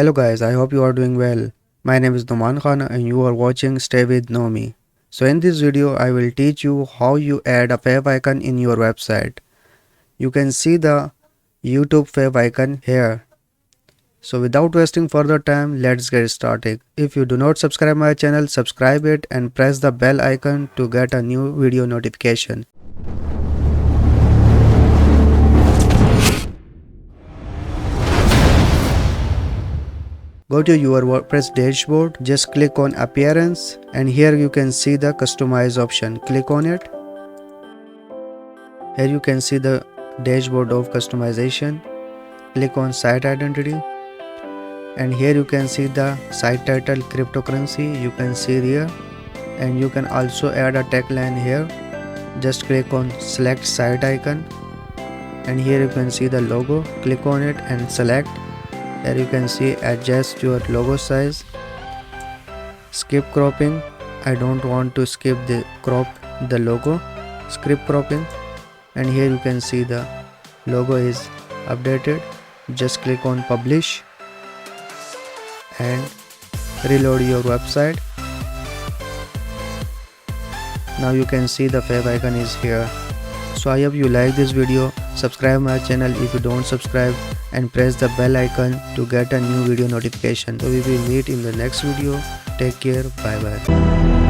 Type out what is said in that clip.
Hello guys, I hope you are doing well. My name is Noman Khan and you are watching Stay with Nomi. So in this video I will teach you how you add a favicon in your website. You can see the YouTube favicon here. So without wasting further time, let's get started. If you do not subscribe my channel, subscribe it and press the bell icon to get a new video notification. Go to your WordPress dashboard, just click on Appearance and here you can see the Customize option. Click on it. Here you can see the dashboard of customization. Click on Site Identity and here you can see the site title cryptocurrency. You can see here and you can also add a tagline here. Just click on Select Site icon and here you can see the logo. Click on it and select. Here you can see adjust your logo size. Skip cropping. I don't want to skip the logo. Skip cropping and here you can see the logo is updated. Just click on publish and reload your website. Now you can see the favicon is here. So I hope you like this video. Subscribe my channel if you don't subscribe and press the bell icon to get a new video notification. So we will meet in the next video. Take care. Bye bye.